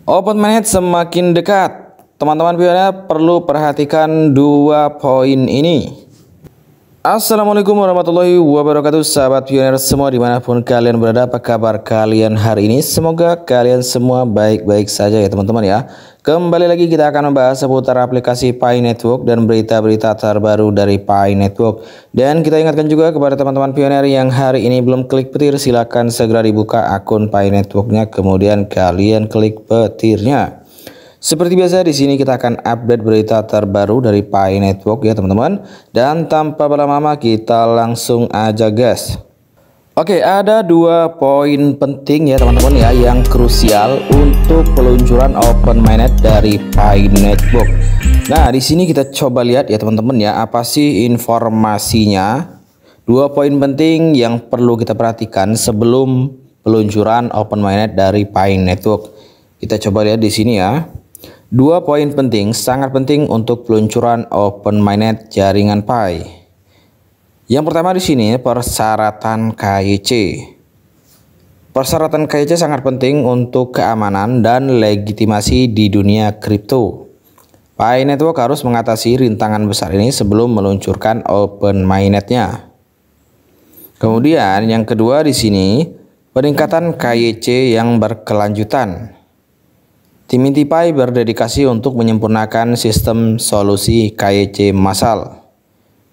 Open Mainnet semakin dekat. Teman-teman pionir perlu perhatikan dua poin ini. Assalamualaikum warahmatullahi wabarakatuh, sahabat pionir semua dimanapun kalian berada. Apa kabar kalian hari ini? Semoga kalian semua baik-baik saja ya teman-teman ya. Kembali lagi kita akan membahas seputar aplikasi Pi Network dan berita-berita terbaru dari Pi Network. Dan kita ingatkan juga kepada teman-teman pionir yang hari ini belum klik petir, silakan segera dibuka akun Pi Networknya, kemudian kalian klik petirnya. Seperti biasa di sini kita akan update berita terbaru dari Pi Network ya teman-teman. Dan tanpa berlama-lama kita langsung aja guys. Oke, ada dua poin penting ya teman-teman ya yang krusial untuk peluncuran Open Mainnet dari Pi Network. Nah, di sini kita coba lihat ya teman-teman ya, apa sih informasinya? Dua poin penting yang perlu kita perhatikan sebelum peluncuran Open Mainnet dari Pi Network. Kita coba lihat di sini ya. Dua poin penting, sangat penting untuk peluncuran Open Mainnet jaringan Pi. Yang pertama di sini persyaratan KYC. Persyaratan KYC sangat penting untuk keamanan dan legitimasi di dunia kripto. Pi Network harus mengatasi rintangan besar ini sebelum meluncurkan Open Mainnet-nya. Kemudian yang kedua di sini peningkatan KYC yang berkelanjutan. Tim inti Pi berdedikasi untuk menyempurnakan sistem solusi KYC massal.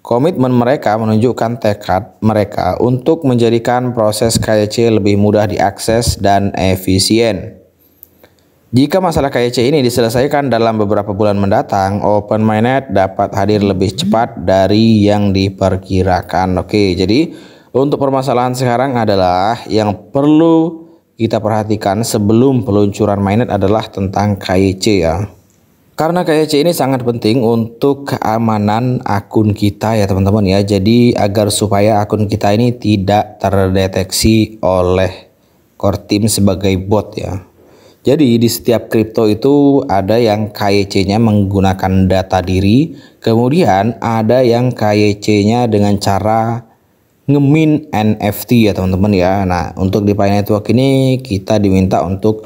Komitmen mereka menunjukkan tekad mereka untuk menjadikan proses KYC lebih mudah diakses dan efisien. Jika masalah KYC ini diselesaikan dalam beberapa bulan mendatang, Open Mainnet dapat hadir lebih cepat dari yang diperkirakan. Oke, jadi untuk permasalahan sekarang adalah yang perlu kita perhatikan sebelum peluncuran mainnet adalah tentang KYC ya. Karena KYC ini sangat penting untuk keamanan akun kita ya teman-teman ya. Jadi agar supaya akun kita ini tidak terdeteksi oleh core team sebagai bot ya. Jadi di setiap kripto itu ada yang KYC-nya menggunakan data diri, kemudian ada yang KYC-nya dengan cara ngemin NFT ya teman-teman ya. Nah, untuk di Pi Network ini kita diminta untuk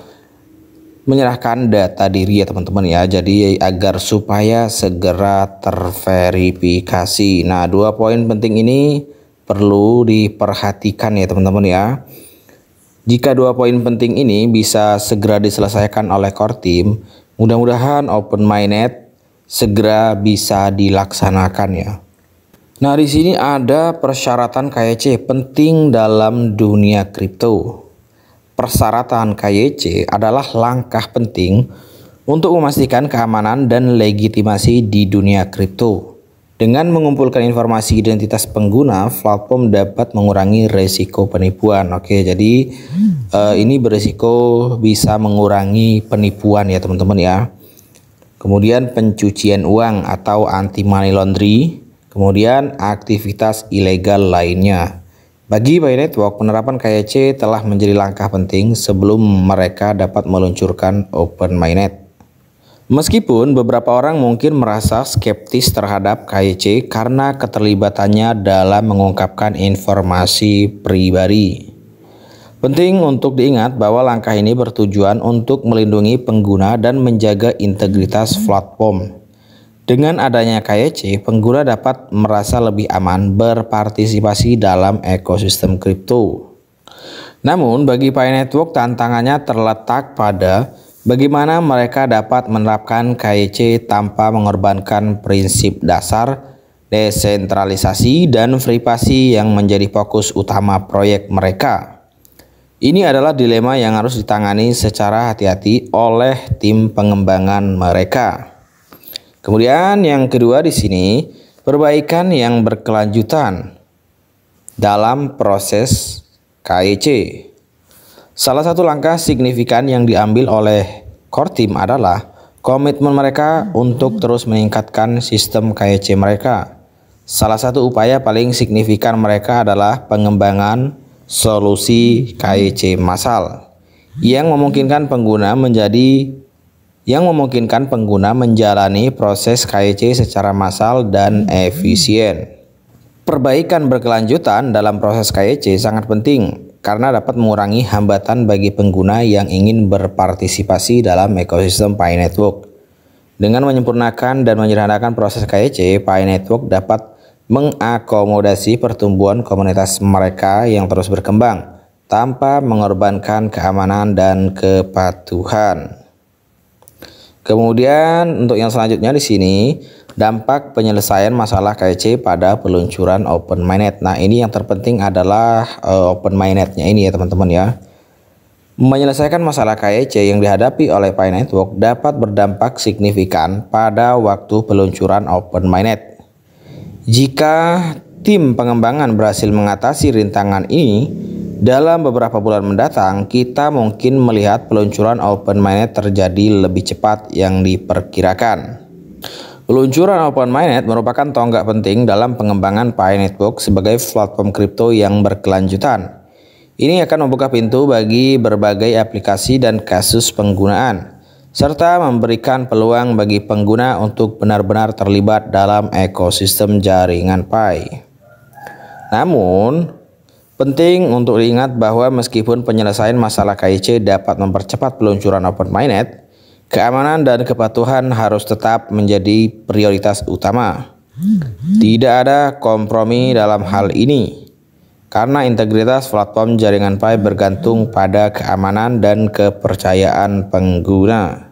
menyerahkan data diri ya teman-teman ya. Jadi agar supaya segera terverifikasi. Nah, dua poin penting ini perlu diperhatikan ya teman-teman ya. Jika dua poin penting ini bisa segera diselesaikan oleh core team, mudah-mudahan Open Mainnet segera bisa dilaksanakan ya. Nah, di sini ada persyaratan KYC penting dalam dunia kripto. Persyaratan KYC adalah langkah penting untuk memastikan keamanan dan legitimasi di dunia kripto. Dengan mengumpulkan informasi identitas pengguna, platform dapat mengurangi resiko penipuan. Oke, jadi ini beresiko bisa mengurangi penipuan ya teman-teman ya. Kemudian pencucian uang atau anti money laundry, kemudian aktivitas ilegal lainnya. Bagi Pi Network, penerapan KYC telah menjadi langkah penting sebelum mereka dapat meluncurkan Open Mainnet. Meskipun beberapa orang mungkin merasa skeptis terhadap KYC karena keterlibatannya dalam mengungkapkan informasi pribadi. Penting untuk diingat bahwa langkah ini bertujuan untuk melindungi pengguna dan menjaga integritas platform. Dengan adanya KYC, pengguna dapat merasa lebih aman berpartisipasi dalam ekosistem kripto. Namun, bagi Pi Network tantangannya terletak pada bagaimana mereka dapat menerapkan KYC tanpa mengorbankan prinsip dasar, desentralisasi, dan privasi yang menjadi fokus utama proyek mereka. Ini adalah dilema yang harus ditangani secara hati-hati oleh tim pengembangan mereka. Kemudian yang kedua di sini, perbaikan yang berkelanjutan dalam proses KYC. Salah satu langkah signifikan yang diambil oleh core team adalah komitmen mereka untuk terus meningkatkan sistem KYC mereka. Salah satu upaya paling signifikan mereka adalah pengembangan solusi KYC massal yang memungkinkan pengguna menjalani proses KYC secara massal dan efisien. Perbaikan berkelanjutan dalam proses KYC sangat penting karena dapat mengurangi hambatan bagi pengguna yang ingin berpartisipasi dalam ekosistem Pi Network. Dengan menyempurnakan dan menyederhanakan proses KYC, Pi Network dapat mengakomodasi pertumbuhan komunitas mereka yang terus berkembang tanpa mengorbankan keamanan dan kepatuhan. Kemudian untuk yang selanjutnya di sini, dampak penyelesaian masalah KYC pada peluncuran Open Mainnet. Nah, ini yang terpenting adalah Open Mainnet-nya ini ya teman-teman ya. Menyelesaikan masalah KYC yang dihadapi oleh Pi Network dapat berdampak signifikan pada waktu peluncuran Open Mainnet. Jika tim pengembangan berhasil mengatasi rintangan ini, dalam beberapa bulan mendatang, kita mungkin melihat peluncuran Open Mainnet terjadi lebih cepat yang diperkirakan. Peluncuran Open Mainnet merupakan tonggak penting dalam pengembangan Pi Network sebagai platform kripto yang berkelanjutan. Ini akan membuka pintu bagi berbagai aplikasi dan kasus penggunaan, serta memberikan peluang bagi pengguna untuk benar-benar terlibat dalam ekosistem jaringan Pi. Namun, penting untuk diingat bahwa meskipun penyelesaian masalah KYC dapat mempercepat peluncuran Open Mainnet, keamanan dan kepatuhan harus tetap menjadi prioritas utama. Tidak ada kompromi dalam hal ini, karena integritas platform jaringan Pi bergantung pada keamanan dan kepercayaan pengguna.